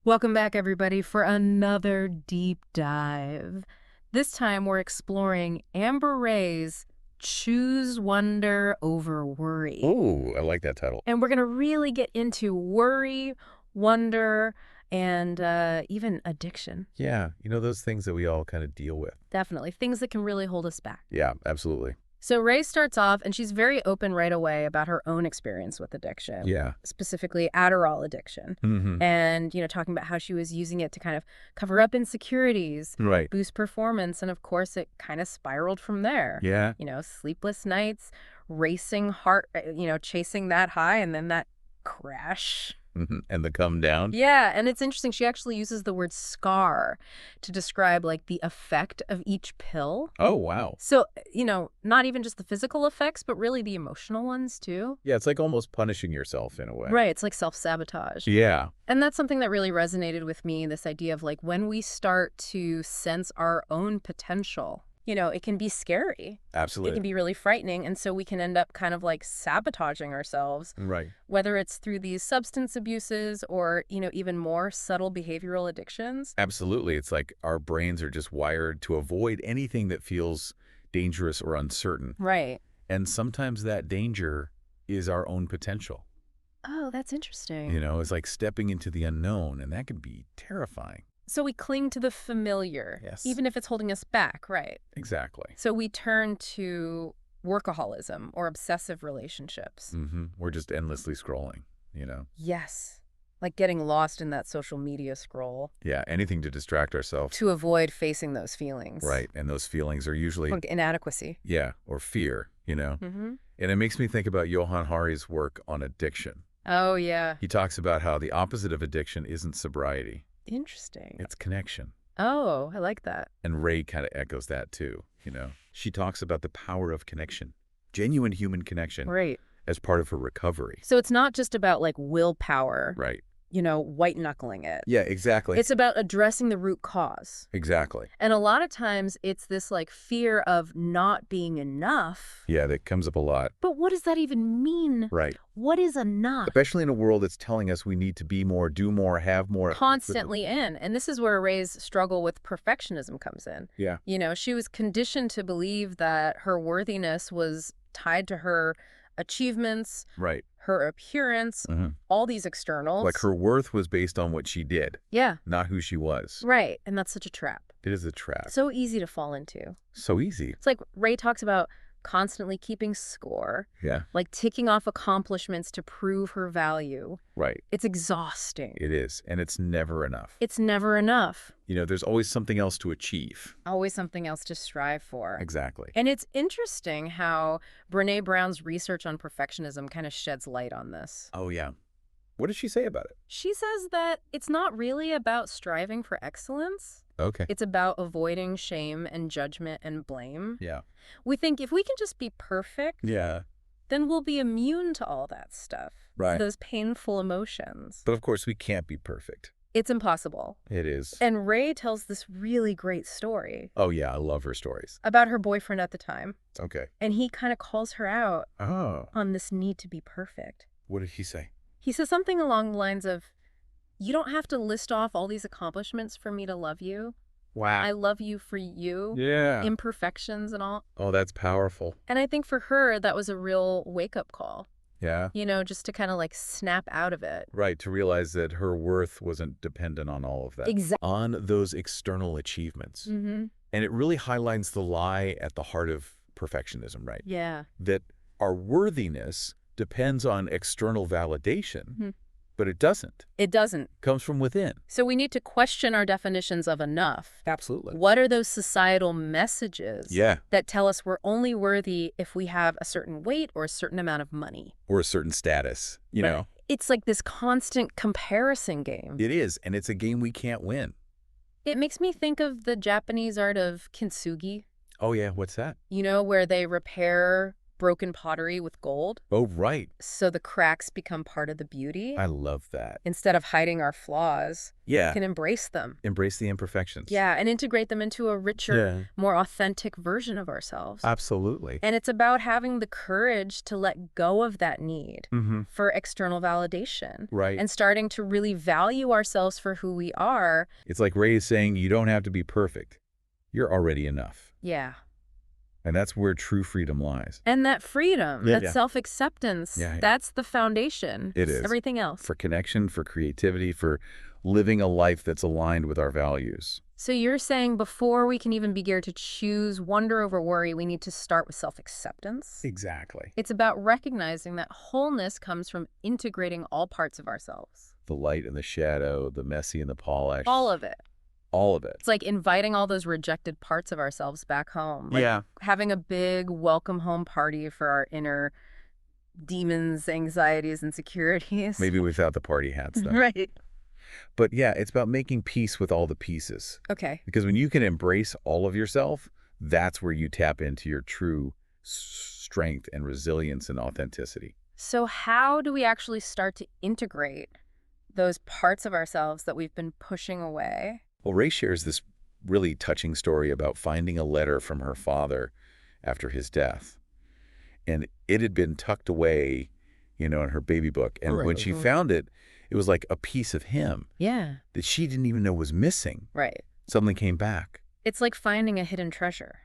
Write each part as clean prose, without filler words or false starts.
Welcome back, everybody, for another deep dive. This time we're exploring Amber Ray's Choose Wonder Over Worry. Ooh, I like that title. And we're going to really get into worry, wonder, and even addiction. Yeah, those things that we all kind of deal with. Definitely. Things that can really hold us back. Yeah, absolutely. So Ray starts off, and she's very open right away about her own experience with addiction. Yeah. Specifically Adderall addiction. Mm-hmm. And, talking about how she was using it to kind of cover up insecurities, Right. boost performance, and of course it kind of spiraled from there. Yeah. Sleepless nights, racing heart, chasing that high, and then that crash. Mm-hmm. And the come down. Yeah, and it's interesting. She actually uses the word scar to describe like the effect of each pill. Oh, wow. So, not even just the physical effects, but really the emotional ones too. Yeah, it's like almost punishing yourself in a way. Right. It's like self-sabotage. Yeah. And that's something that really resonated with me, this idea of like when we start to sense our own potential, it can be scary. It Absolutely. can be really frightening. And so we can end up kind of like sabotaging ourselves, Right. whether it's through these substance abuses or, even more subtle behavioral addictions. Absolutely. It's like our brains are just wired to avoid anything that feels dangerous or uncertain. Right. And sometimes that danger is our own potential. Oh, that's interesting. It's like stepping into the unknown, and that can be terrifying. So we cling to the familiar, Yes. even if it's holding us back, right? Exactly. So we turn to workaholism or obsessive relationships. Mm-hmm. We're just endlessly scrolling, Yes. Like getting lost in that social media scroll Yeah, anything to distract ourselves. to avoid facing those feelings. Right, and those feelings are usually, Like inadequacy. yeah, or fear, Mm-hmm. And it makes me think about Johann Hari's work on addiction. Oh, yeah. He talks about how the opposite of addiction isn't sobriety, Interesting. it's connection. Oh, I like that. And Ray kind of echoes that too, She talks about the power of connection, genuine human connection, Right. as part of her recovery. So it's not just about like willpower, Right. white knuckling it. Yeah, exactly. It's about addressing the root cause. Exactly. And a lot of times it's this like fear of not being enough. Yeah, that comes up a lot. But what does that even mean? Right. What is enough? Especially in a world that's telling us we need to be more, do more, have more. Constantly in. And this is where Ray's struggle with perfectionism comes in. Yeah. She was conditioned to believe that her worthiness was tied to her achievements, Right. her appearance, Mhm. all these externals. Like her worth was based on what she did, Yeah, not who she was. right. And that's such a trap. It is a trap. So easy to fall into. So easy. It's like Ray talks about constantly keeping score, Yeah, like ticking off accomplishments to prove her value. right. It's exhausting. It is. And it's never enough. It's never enough. There's always something else to achieve. Always something else to strive for. Exactly. And it's interesting how Brene Brown's research on perfectionism kind of sheds light on this. Oh, yeah. What does she say about it? She says that it's not really about striving for excellence. Okay. It's about avoiding shame and judgment and blame. Yeah. We think if we can just be perfect, Yeah. then we'll be immune to all that stuff. Right. Those painful emotions. But of course, we can't be perfect. It's impossible. It is. And Ray tells this really great story Oh, yeah. I love her stories. about her boyfriend at the time. Okay. And he kind of calls her out Oh. on this need to be perfect. What did he say? He says something along the lines of, you don't have to list off all these accomplishments for me to love you. Wow. I love you for you, Yeah. imperfections and all. Oh, that's powerful. And I think for her, that was a real wake-up call, Yeah. just to kind of like snap out of it. Right. To realize that her worth wasn't dependent on all of that. Exactly. On those external achievements. Mm-hmm. And it really highlights the lie at the heart of perfectionism, right? Yeah. That our worthiness depends on external validation, Mhm. but it doesn't. It doesn't. It comes from within. So we need to question our definitions of enough. Absolutely. What are those societal messages Yeah. that tell us we're only worthy if we have a certain weight or a certain amount of money? Or a certain status, you know? It's like this constant comparison game. It is, and it's a game we can't win. It makes me think of the Japanese art of kintsugi, Oh, yeah. What's that? where they repair broken pottery with gold. Oh, right. So the cracks become part of the beauty. I love that. Instead of hiding our flaws, we Yeah. can embrace them. Embrace the imperfections. Yeah, and integrate them into a richer, Yeah. more authentic version of ourselves. Absolutely. And it's about having the courage to let go of that need for external validation. Right. And starting to really value ourselves for who we are. It's like Ray is saying, you don't have to be perfect. You're already enough. Yeah. And that's where true freedom lies. And that freedom, Yeah. that self-acceptance, Yeah. that's the foundation. It is. Everything else. For connection, for creativity, for living a life that's aligned with our values. So you're saying before we can even begin to choose wonder over worry, we need to start with self-acceptance? Exactly. It's about recognizing that wholeness comes from integrating all parts of ourselves. The light and the shadow, the messy and the polished. All of it. All of it. It's like inviting all those rejected parts of ourselves back home. Like Yeah. having a big welcome home party for our inner demons, anxieties, and insecurities. Maybe without the party hats, though. Right. But yeah, it's about making peace with all the pieces. Okay. Because when you can embrace all of yourself, that's where you tap into your true strength and resilience and authenticity. So how do we actually start to integrate those parts of ourselves that we've been pushing away? Well, Ray shares this really touching story about finding a letter from her father after his death. And it had been tucked away, in her baby book. And when she found it, it was like a piece of him Yeah. that she didn't even know was missing. Right. Suddenly came back. It's like finding a hidden treasure.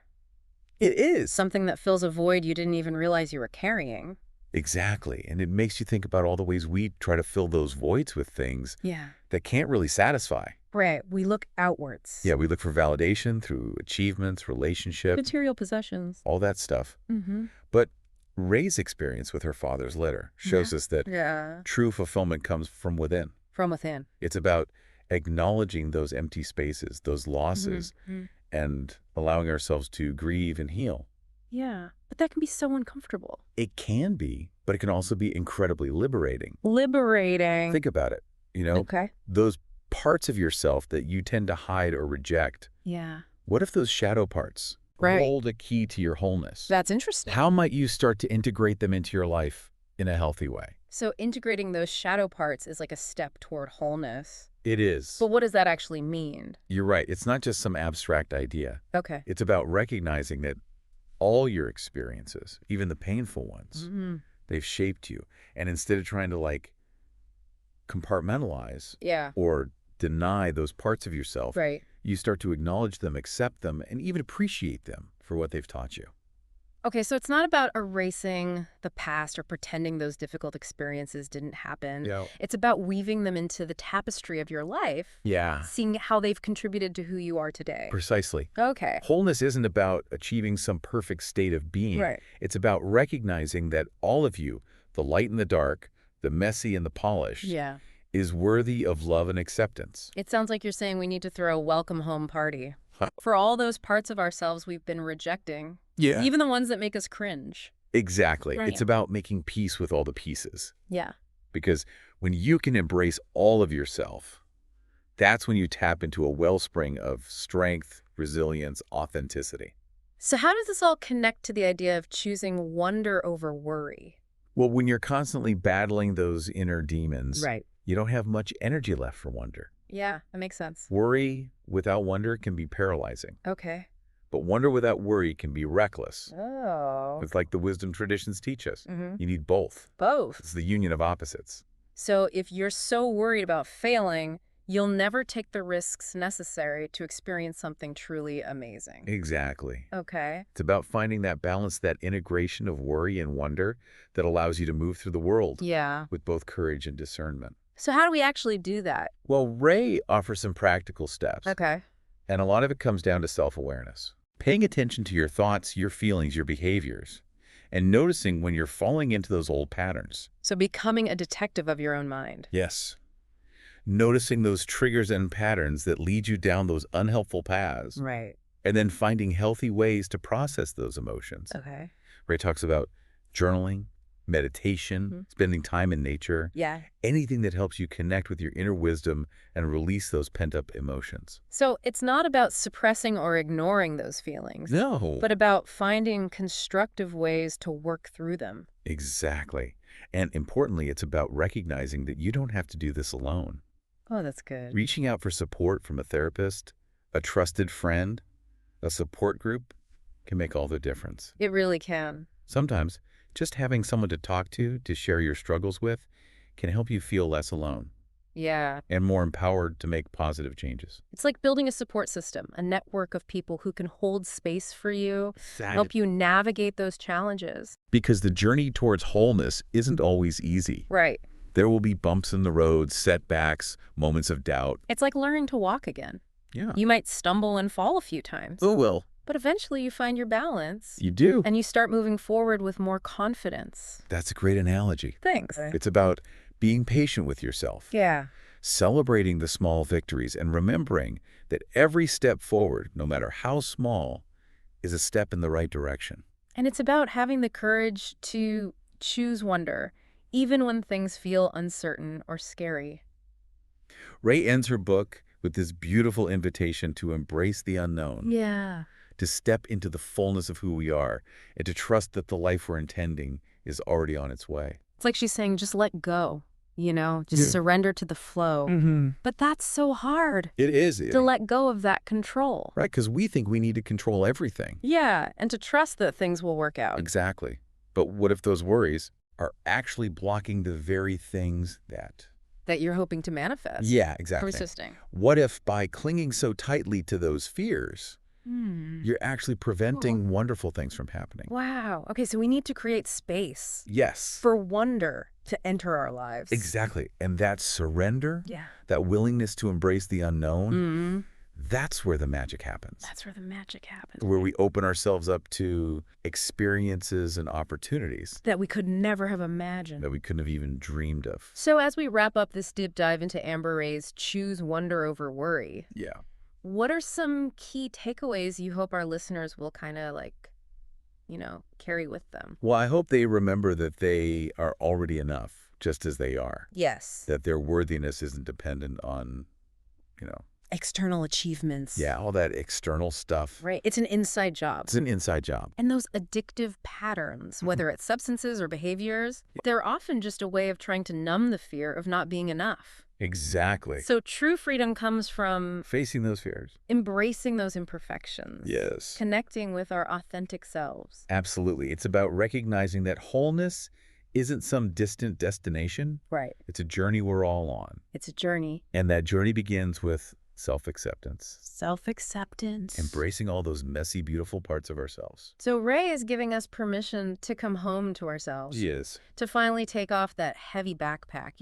It is. Something that fills a void you didn't even realize you were carrying. Exactly. And it makes you think about all the ways we try to fill those voids with things Yeah. that can't really satisfy. Right. We look outwards. Yeah, we look for validation through achievements, relationships, Material possessions. all that stuff. Mm-hmm. But Ray's experience with her father's letter shows us that Yeah. true fulfillment comes from within. From within. It's about acknowledging those empty spaces, those losses, and allowing ourselves to grieve and heal. Yeah. But that can be so uncomfortable. It can be, but it can also be incredibly liberating. Liberating. Think about it. Okay. Those parts of yourself that you tend to hide or reject. Yeah. What if those shadow parts hold a key to your wholeness? That's interesting. How might you start to integrate them into your life in a healthy way? So integrating those shadow parts is like a step toward wholeness. It is. But what does that actually mean? You're right. It's not just some abstract idea. Okay. It's about recognizing that all your experiences, even the painful ones, they've shaped you. And instead of trying to compartmentalize or deny those parts of yourself, Right. you start to acknowledge them, accept them, and even appreciate them for what they've taught you. Okay, so it's not about erasing the past or pretending those difficult experiences didn't happen. Yeah. It's about weaving them into the tapestry of your life, Yeah. seeing how they've contributed to who you are today. Precisely. Okay. Wholeness isn't about achieving some perfect state of being. Right. It's about recognizing that all of you, the light and the dark, the messy and the polished, Yeah. is worthy of love and acceptance. It sounds like you're saying we need to throw a welcome home party Huh. for all those parts of ourselves we've been rejecting. Yeah. Even the ones that make us cringe. Exactly. Right. It's about making peace with all the pieces. Yeah. Because when you can embrace all of yourself, that's when you tap into a wellspring of strength, resilience, authenticity. So how does this all connect to the idea of choosing wonder over worry? Well, when you're constantly battling those inner demons, Right. you don't have much energy left for wonder. Yeah, that makes sense. Worry without wonder can be paralyzing. Okay. But wonder without worry can be reckless. Oh. It's like the wisdom traditions teach us. Mm-hmm. You need both. Both. It's the union of opposites. So if you're so worried about failing, you'll never take the risks necessary to experience something truly amazing. Exactly. Okay. It's about finding that balance, that integration of worry and wonder that allows you to move through the world Yeah. with both courage and discernment. So how do we actually do that? Well, Ray offers some practical steps. Okay. And a lot of it comes down to self-awareness. Paying attention to your thoughts, your feelings, your behaviors, and noticing when you're falling into those old patterns. So becoming a detective of your own mind. Yes. Noticing those triggers and patterns that lead you down those unhelpful paths, Right. and then finding healthy ways to process those emotions. Okay. Ray talks about journaling, meditation, spending time in nature. Yeah. Anything that helps you connect with your inner wisdom and release those pent-up emotions. So it's not about suppressing or ignoring those feelings, No. but about finding constructive ways to work through them. Exactly. And importantly, it's about recognizing that you don't have to do this alone. Oh, that's good. Reaching out for support from a therapist, a trusted friend, a support group can make all the difference. It really can. Sometimes, just having someone to talk to share your struggles with, can help you feel less alone Yeah. and more empowered to make positive changes. It's like building a support system, a network of people who can hold space for you, help you navigate those challenges. Because the journey towards wholeness isn't always easy. Right. There will be bumps in the road, setbacks, moments of doubt. It's like learning to walk again. Yeah. You might stumble and fall a few times, Oh, well. but eventually you find your balance. You do. And you start moving forward with more confidence. That's a great analogy. Thanks. It's about being patient with yourself, Yeah. celebrating the small victories, and remembering that every step forward, no matter how small, is a step in the right direction. And it's about having the courage to choose wonder, even when things feel uncertain or scary. Ray ends her book with this beautiful invitation to embrace the unknown, Yeah. to step into the fullness of who we are, and to trust that the life we're intending is already on its way. It's like she's saying, just let go, just surrender to the flow. But that's so hard It is. to let go of that control. Right, because we think we need to control everything. Yeah, and to trust that things will work out. Exactly. But what if those worries are actually blocking the very things that... That you're hoping to manifest. Yeah, exactly. Persisting. What if by clinging so tightly to those fears, you're actually preventing wonderful things from happening? Wow. Okay, so we need to create space Yes. for wonder to enter our lives. Exactly. And that surrender, Yeah. that willingness to embrace the unknown, that's where the magic happens. That's where the magic happens. Where we open ourselves up to experiences and opportunities That we could never have imagined. that we couldn't have even dreamed of. So as we wrap up this deep dive into Amber Ray's Choose Wonder Over Worry, Yeah. what are some key takeaways you hope our listeners will kind of carry with them? Well, I hope they remember that they are already enough, just as they are. Yes. That their worthiness isn't dependent on, External achievements. yeah, all that external stuff. Right. It's an inside job. It's an inside job. And those addictive patterns, whether it's substances or behaviors, they're often just a way of trying to numb the fear of not being enough. Exactly. So true freedom comes from Facing those fears. embracing those imperfections. Yes. Connecting with our authentic selves. Absolutely. It's about recognizing that wholeness isn't some distant destination. Right. It's a journey we're all on. It's a journey. And that journey begins with self-acceptance. Self-acceptance. Embracing all those messy, beautiful parts of ourselves. So Ray is giving us permission to come home to ourselves. Yes. To finally take off that heavy backpack,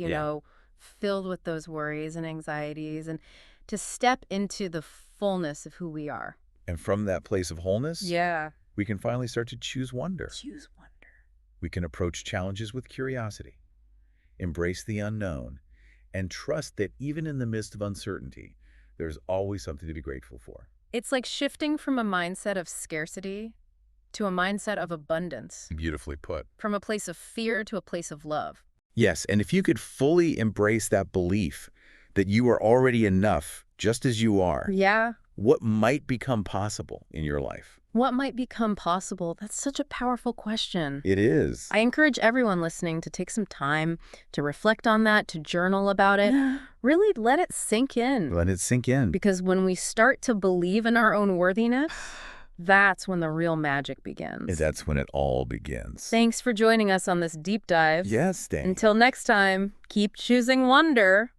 filled with those worries and anxieties, and to step into the fullness of who we are. And from that place of wholeness, Yeah. we can finally start to choose wonder. Choose wonder. We can approach challenges with curiosity, embrace the unknown, and trust that even in the midst of uncertainty, there's always something to be grateful for. It's like shifting from a mindset of scarcity to a mindset of abundance, Beautifully put. from a place of fear to a place of love. Yes, and if you could fully embrace that belief that you are already enough just as you are, Yeah. what might become possible in your life? What might become possible? That's such a powerful question. It is. I encourage everyone listening to take some time to reflect on that, to journal about it. Really let it sink in. Let it sink in. Because when we start to believe in our own worthiness, that's when the real magic begins. That's when it all begins. Thanks for joining us on this deep dive. Yes, thanks. Until next time, keep choosing wonder.